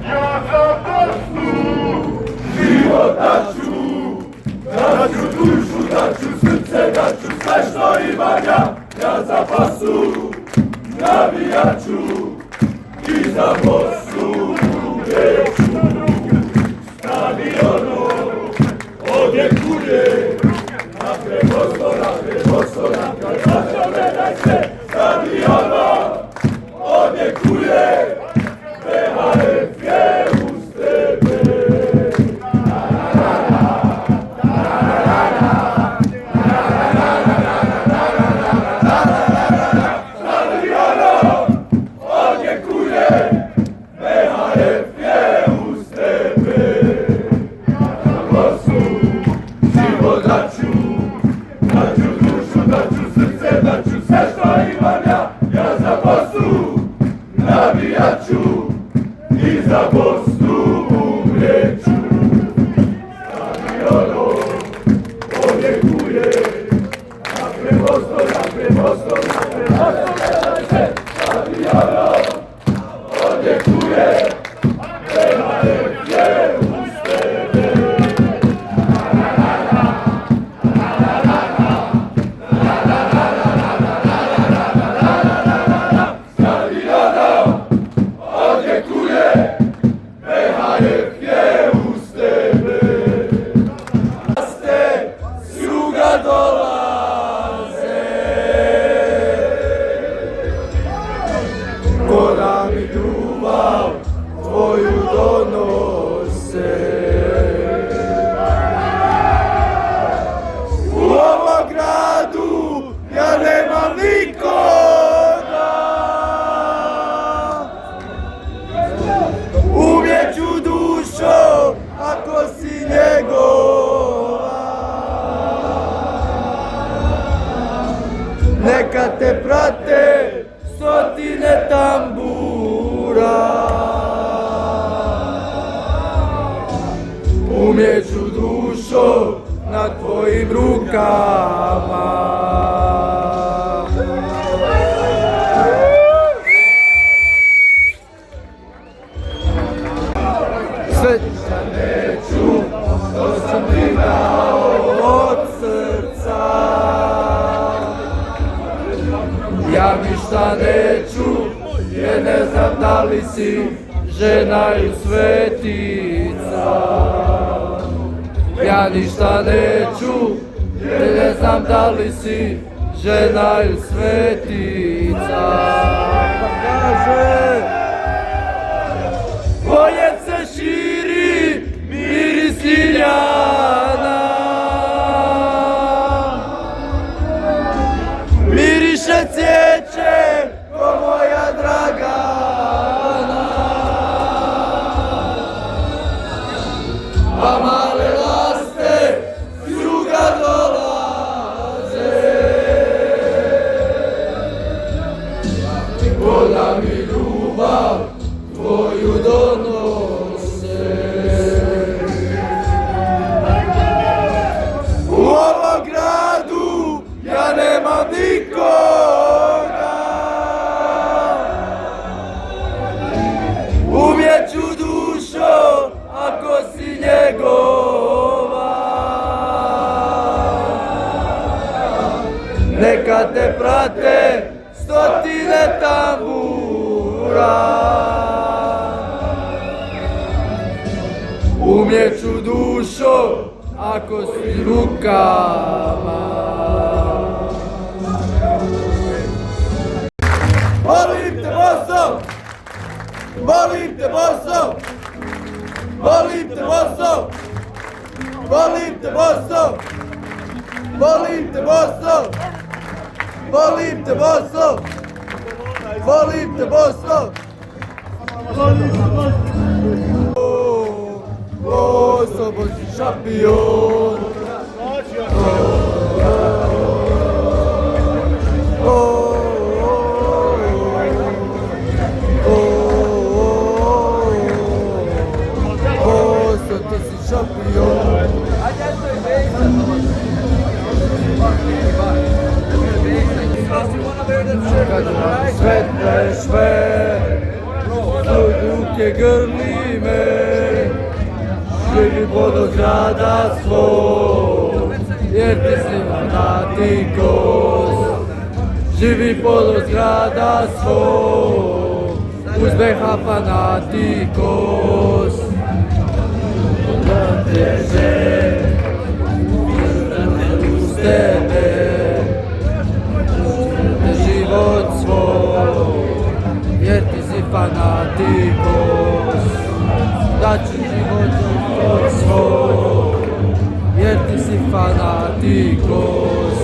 Ja za Bosnu život daću, daću dušu, daću srce, daću sve što imam ja. Ja za Bosnu navijaću i za Bosnu umreću. Stadiono odjekuje, napred Bosno, napred Bosno, gledaj se. Stadiono odjekuje, VHF je uz tebe. Stadiono odjekuje, VHF je uz tebe. Za Bosnu život daću, daću dušu, daću srce, daću sve što imam ja. Ja za Bosnu navijaću i za Bosnu umreću. Stadiono odjekuje, napred Bosno, napred Bosno, napred Bosno, gledaj se. Stadiono odjekuje, VHF je uz tebe. Stadiono odjekuje, VHF je uz tebe. Ste s juga dolaze, ko da mi ljubav tvoju donose. U ovom gradu ja nemam nikoga, umjeću dušo ako si njegova. Neka te prate stotine tambura, umjeću dušo na tvojim rukama. Sve neću, što sam ti dao od srca. Ja ništa neću, jer ne znam da li si žena ili svetica. Ja ništa neću, jer ne znam da li si žena ili svetica. Pa kaže, polje se širi, miris ljiljana, miriše cvijeće ko moja Dragana. Pa male laste s juga dolaze, ko da mi ljubav tvoju donose. U ovom gradu ja nemam nikoga, umjeću dušo ako si njegova. Neka te prate stotine tambura, umjeću dušo ako si rukama. Volim te Bosno, volim te Bosno, volim te Bosno, volim te Bosno, volim te Bosno, volim te Bosno, volim te Bosno, volim te Bosno. Bosno, Boži šampion. Bosno, ti si šampion. Kad sve te sve ruke grli me, živi do grada svog, jer ti si fanatikos. Živi do grada svog, uzbeha fanatikos. Da teže, uz tebe, život svoj, jer ti si fanatikos. Daću život svoj, jer ti si fanatikos.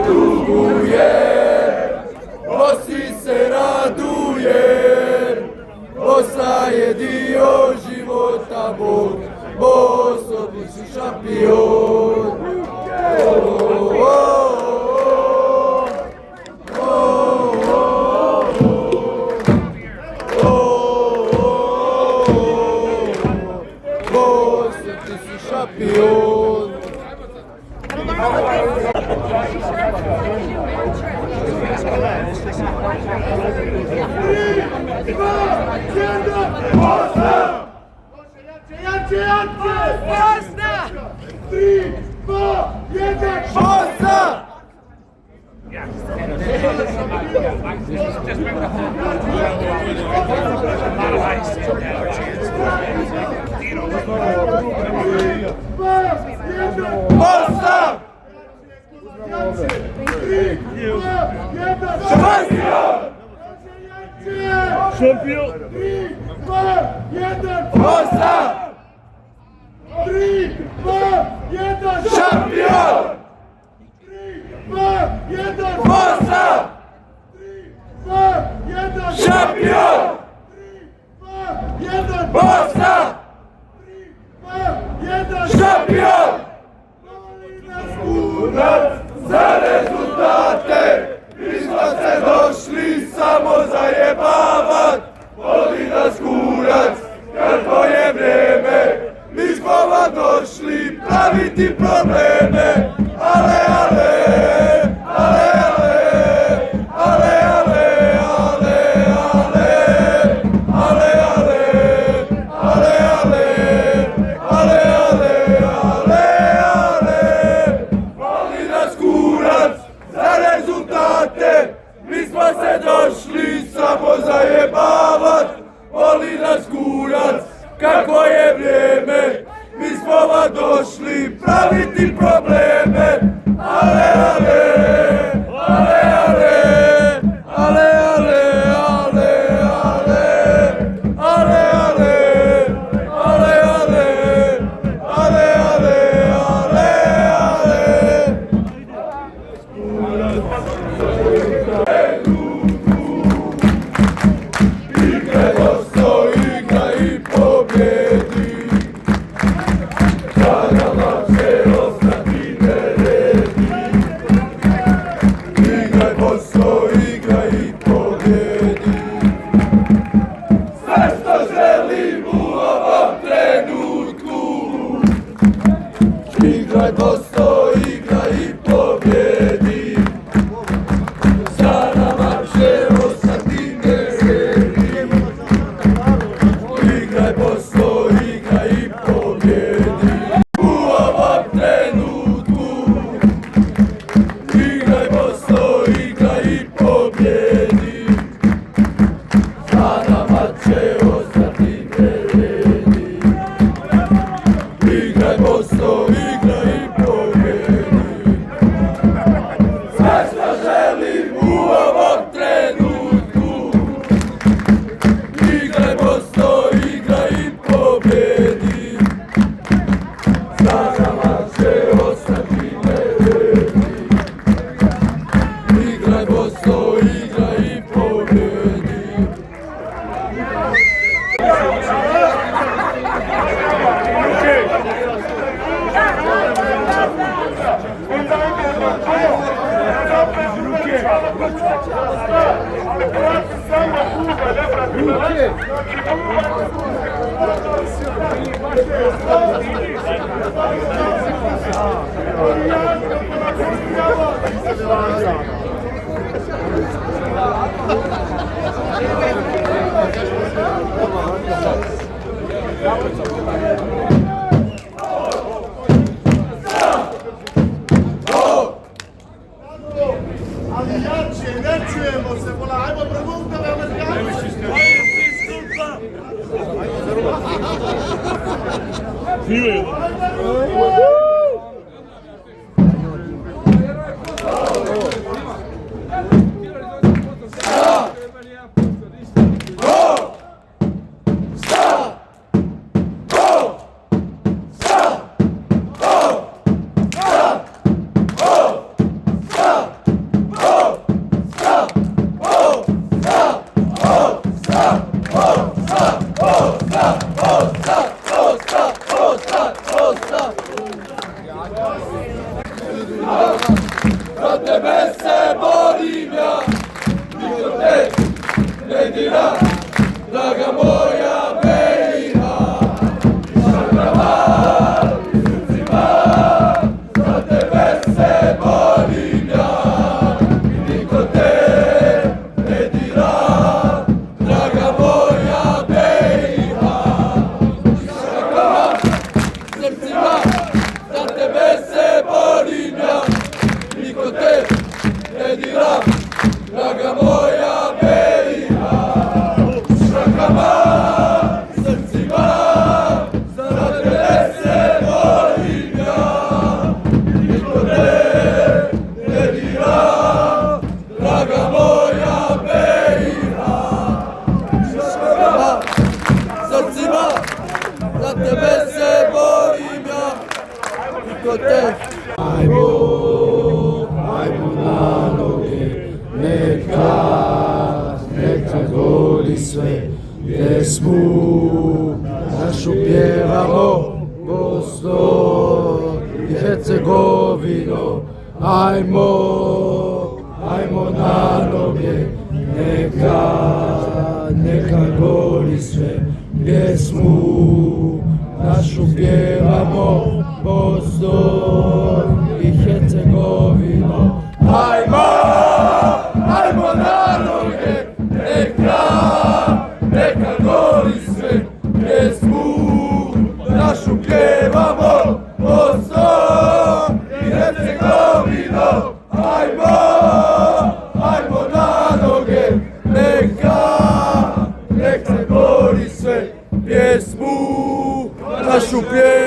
Duguje Šampion! 3, 2, 1, Polska! 3, 2, 1, Šampion! 3, 2, 1, Polska! 3, 2, 1, Šampion! 3, 2, 1, Polska! 3, 2, 1, Šampion! Boli nas góra! Nas za rezultate! Mi smo se došli samo zajebavat! Boli nas kurac, kako je vrijeme! Mi smo vam došli praviti probleme! Ale, ale! Ale, ale! Ale, ale! Ale, ale! Ale, ale! Ale, ale! Ale, ale! Ale, ale! Boli nas kurac za rezultate! Mi smo se došli samo zajebavat! Boli nas kurac, kako je vrijeme! Mi smo vam došli praviti probleme! Ale, ale! Ale, ale! Ale, ale! Ale, ale! Ale, ale! Ale, ale! Ale, ale! Igraj ostro, igraj i pobjedi. Za nama će ostati neredi. Igraj ostro, igraj i pobjedi. Sve što želim u ovom trenutku. Igraj ostro, igraj i pobjedi. Za nama će ostati neredi. Igraj Bosno, igraj i pobjedi. U ovom trenutku. Igraj Bosno, igraj i pobjedi. Za nama će ostati neredi. Igraj Bosno, igraj i pobjedi. Sve što želim u ovom trenutku. Igraj Bosno, igraj i pobjedi. Za nama će ostati neredi. Igraj Bosno, igraj i pobjedi. Ali jače, ne čujemo se, bola, ajmo progutati Amerikanci. Za tebe se borim ja, niko te ne dira, draga moja BiH. Šakrama, srcima, za tebe se borim ja, niko te ne dira, draga moja BiH. Šakrama, srcima, za tebe se borim ja, niko te ne dira, draga moja BiH. Šakama, srcima, za tebe se borim ja, niko te ne dira. ajmo na noge, neka gori sve, pjesmu našu pjevamo, Bosnu i Hercegovino. Ajmo na noge, neka gori sve, pjesmu našu pjevamo, Bosnu i Hercegovino. Ajmo na noge, neka gori sve, pjesmu našu pjevamo.